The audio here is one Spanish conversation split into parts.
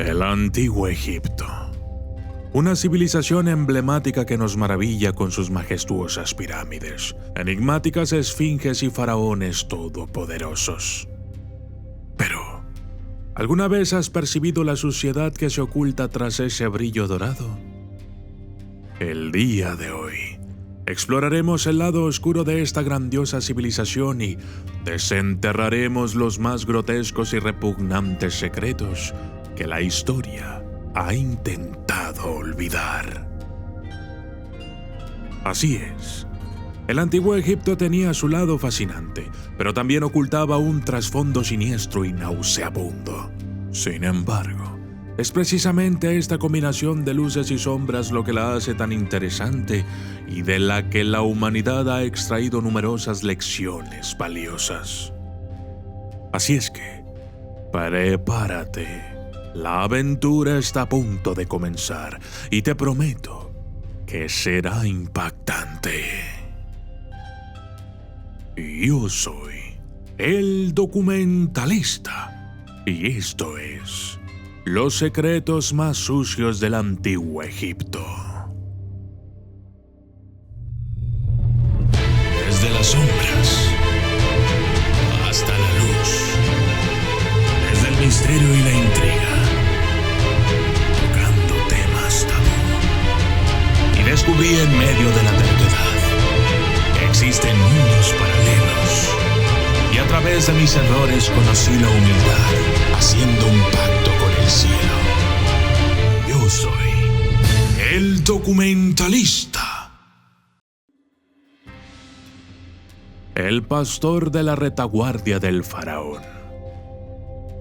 El antiguo Egipto. Una civilización emblemática que nos maravilla con sus majestuosas pirámides, enigmáticas esfinges y faraones todopoderosos. Pero, ¿alguna vez has percibido la suciedad que se oculta tras ese brillo dorado? El día de hoy, exploraremos el lado oscuro de esta grandiosa civilización y desenterraremos los más grotescos y repugnantes secretos que la historia ha intentado olvidar. Así es. El antiguo Egipto tenía su lado fascinante, pero también ocultaba un trasfondo siniestro y nauseabundo. Sin embargo, es precisamente esta combinación de luces y sombras lo que la hace tan interesante y de la que la humanidad ha extraído numerosas lecciones valiosas. Así es que, prepárate. La aventura está a punto de comenzar y te prometo que será impactante. Yo soy el documentalista y esto es Los secretos más sucios del antiguo Egipto. Desde las sombras hasta la luz, desde el misterio y la intriga, tocando temas tabú. Y descubrí en medio de la terquedad que existen mundos paralelos. Y a través de mis errores conocí la humildad, haciendo un pacto con el cielo. Yo soy el documentalista. El pastor de la retaguardia del faraón.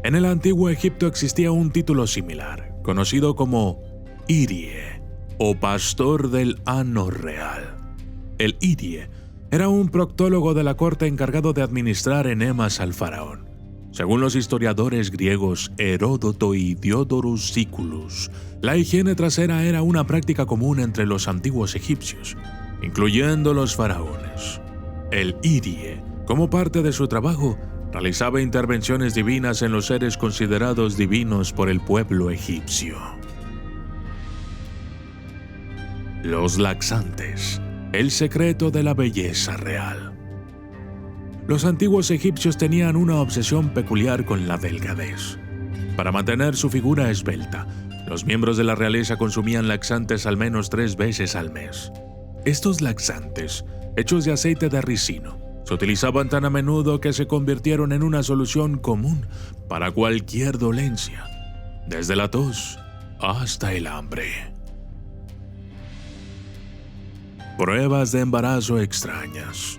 En el antiguo Egipto existía un título similar, conocido como Irie, o pastor del ano real. El Irie era un proctólogo de la corte encargado de administrar enemas al faraón. Según los historiadores griegos Heródoto y Diodorus Siculus, la higiene trasera era una práctica común entre los antiguos egipcios, incluyendo los faraones. El Irie, como parte de su trabajo, realizaba intervenciones divinas en los seres considerados divinos por el pueblo egipcio. Los laxantes, el secreto de la belleza real. Los antiguos egipcios tenían una obsesión peculiar con la delgadez. Para mantener su figura esbelta, los miembros de la realeza consumían laxantes al menos 3 veces al mes. Estos laxantes, hechos de aceite de ricino, se utilizaban tan a menudo que se convirtieron en una solución común para cualquier dolencia, desde la tos hasta el hambre. Pruebas de embarazo extrañas.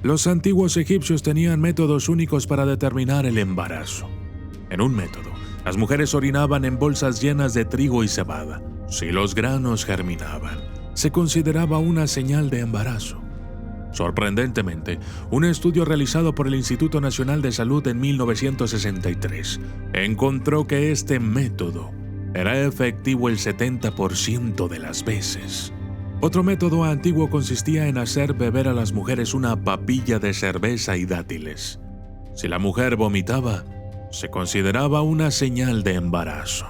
Los antiguos egipcios tenían métodos únicos para determinar el embarazo. En un método, las mujeres orinaban en bolsas llenas de trigo y cebada. Si los granos germinaban, se consideraba una señal de embarazo. Sorprendentemente, un estudio realizado por el Instituto Nacional de Salud en 1963 encontró que este método era efectivo el 70% de las veces. Otro método antiguo consistía en hacer beber a las mujeres una papilla de cerveza y dátiles. Si la mujer vomitaba, se consideraba una señal de embarazo.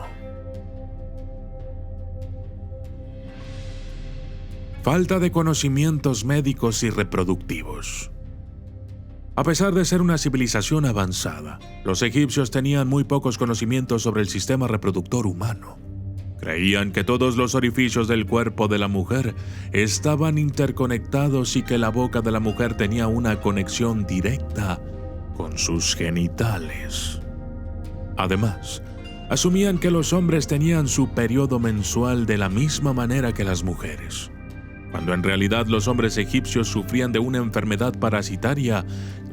Falta de conocimientos médicos y reproductivos. A pesar de ser una civilización avanzada, los egipcios tenían muy pocos conocimientos sobre el sistema reproductor humano. Creían que todos los orificios del cuerpo de la mujer estaban interconectados y que la boca de la mujer tenía una conexión directa con sus genitales. Además, asumían que los hombres tenían su periodo mensual de la misma manera que las mujeres, cuando en realidad los hombres egipcios sufrían de una enfermedad parasitaria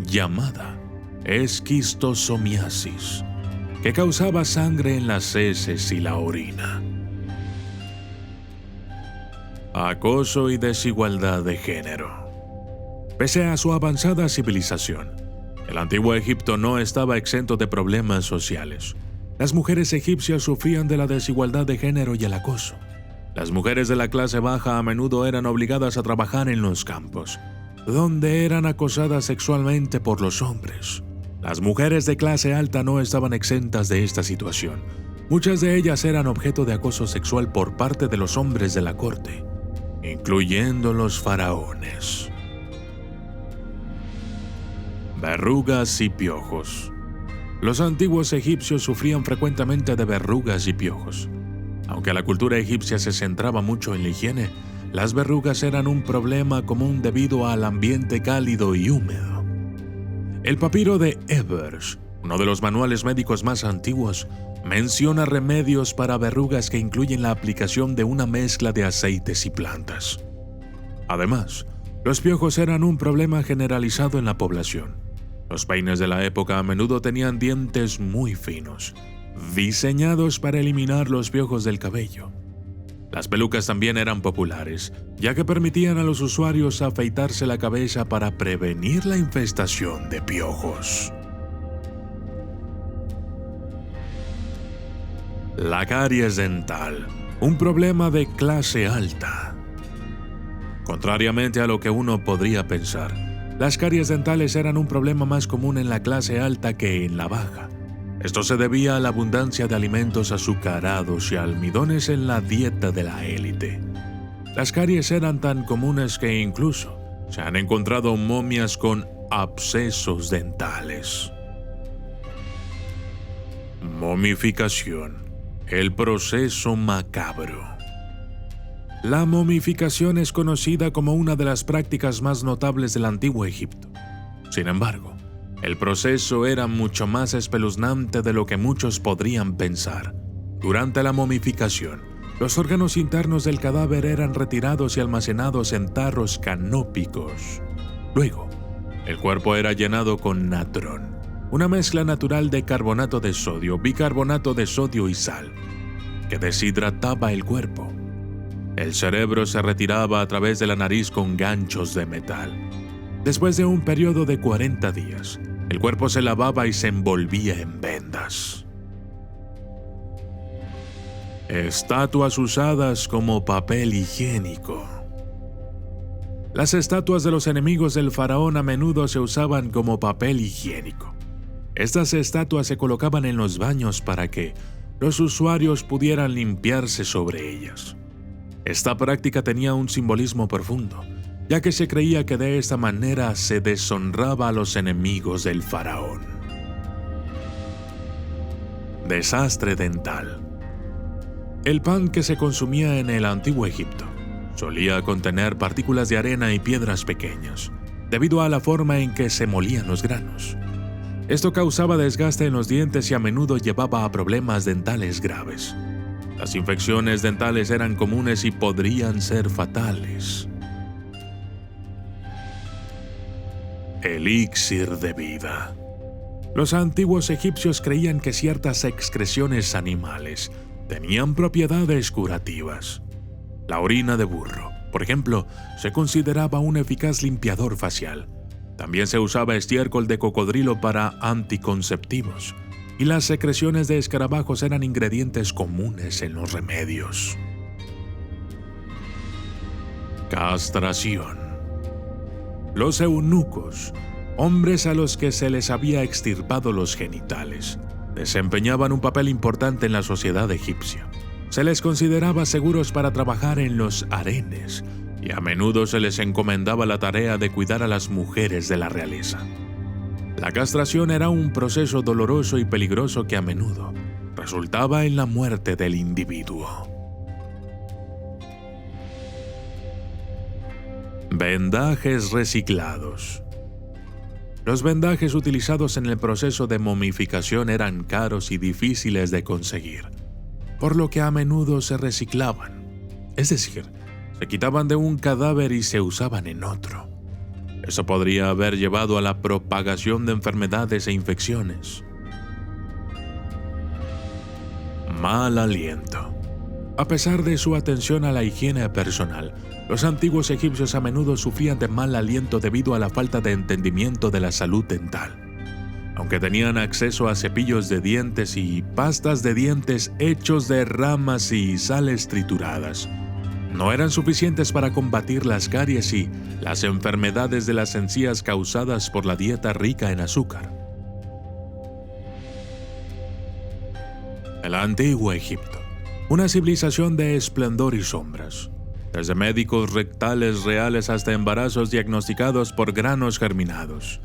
llamada esquistosomiasis, que causaba sangre en las heces y la orina. Acoso y desigualdad de género. Pese a su avanzada civilización, el antiguo Egipto no estaba exento de problemas sociales. Las mujeres egipcias sufrían de la desigualdad de género y el acoso. Las mujeres de la clase baja a menudo eran obligadas a trabajar en los campos, donde eran acosadas sexualmente por los hombres. Las mujeres de clase alta no estaban exentas de esta situación, Muchas de ellas eran objeto de acoso sexual por parte de los hombres de la corte, incluyendo los faraones. Verrugas y piojos. Los antiguos egipcios sufrían frecuentemente de verrugas y piojos. Aunque la cultura egipcia se centraba mucho en la higiene, las verrugas eran un problema común debido al ambiente cálido y húmedo. El papiro de Ebers, uno de los manuales médicos más antiguos, menciona remedios para verrugas que incluyen la aplicación de una mezcla de aceites y plantas. Además, los piojos eran un problema generalizado en la población. Los peines de la época a menudo tenían dientes muy finos, diseñados para eliminar los piojos del cabello. Las pelucas también eran populares, ya que permitían a los usuarios afeitarse la cabeza para prevenir la infestación de piojos. La caries dental, un problema de clase alta. Contrariamente a lo que uno podría pensar, las caries dentales eran un problema más común en la clase alta que en la baja. Esto se debía a la abundancia de alimentos azucarados y almidones en la dieta de la élite. Las caries eran tan comunes que incluso se han encontrado momias con abscesos dentales. Momificación, el proceso macabro. La momificación es conocida como una de las prácticas más notables del antiguo Egipto. Sin embargo, el proceso era mucho más espeluznante de lo que muchos podrían pensar. Durante la momificación, los órganos internos del cadáver eran retirados y almacenados en tarros canópicos. Luego, el cuerpo era llenado con natrón, una mezcla natural de carbonato de sodio, bicarbonato de sodio y sal, que deshidrataba el cuerpo. El cerebro se retiraba a través de la nariz con ganchos de metal. Después de un periodo de 40 días, el cuerpo se lavaba y se envolvía en vendas. Estatuas usadas como papel higiénico. Las estatuas de los enemigos del faraón a menudo se usaban como papel higiénico. Estas estatuas se colocaban en los baños para que los usuarios pudieran limpiarse sobre ellas. Esta práctica tenía un simbolismo profundo, ya que se creía que de esta manera se deshonraba a los enemigos del faraón. Desastre dental. El pan que se consumía en el antiguo Egipto solía contener partículas de arena y piedras pequeñas, debido a la forma en que se molían los granos. Esto causaba desgaste en los dientes y a menudo llevaba a problemas dentales graves. Las infecciones dentales eran comunes y podrían ser fatales. Elixir de vida. Los antiguos egipcios creían que ciertas excreciones animales tenían propiedades curativas. La orina de burro, por ejemplo, se consideraba un eficaz limpiador facial. También se usaba estiércol de cocodrilo para anticonceptivos, y las secreciones de escarabajos eran ingredientes comunes en los remedios. Castración. Los eunucos, hombres a los que se les había extirpado los genitales, desempeñaban un papel importante en la sociedad egipcia. Se les consideraba seguros para trabajar en los harenes, y a menudo se les encomendaba la tarea de cuidar a las mujeres de la realeza. La castración era un proceso doloroso y peligroso que a menudo resultaba en la muerte del individuo. Vendajes reciclados. Los vendajes utilizados en el proceso de momificación eran caros y difíciles de conseguir, por lo que a menudo se reciclaban, es decir, se quitaban de un cadáver y se usaban en otro. Eso podría haber llevado a la propagación de enfermedades e infecciones. Mal aliento. A pesar de su atención a la higiene personal, los antiguos egipcios a menudo sufrían de mal aliento debido a la falta de entendimiento de la salud dental. Aunque tenían acceso a cepillos de dientes y pastas de dientes hechos de ramas y sales trituradas, no eran suficientes para combatir las caries y las enfermedades de las encías causadas por la dieta rica en azúcar. El antiguo Egipto, una civilización de esplendor y sombras, desde médicos rectales reales hasta embarazos diagnosticados por granos germinados.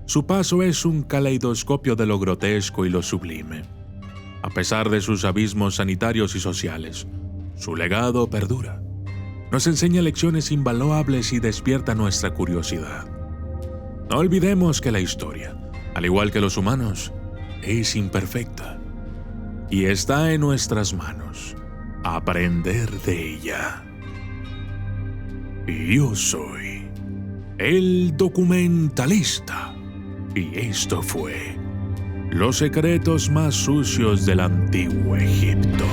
Su paso es un caleidoscopio de lo grotesco y lo sublime. A pesar de sus abismos sanitarios y sociales, su legado perdura. Nos enseña lecciones invaluables y despierta nuestra curiosidad. No olvidemos que la historia, al igual que los humanos, es imperfecta y está en nuestras manos aprender de ella. Yo soy el documentalista y esto fue Los secretos más sucios del antiguo Egipto.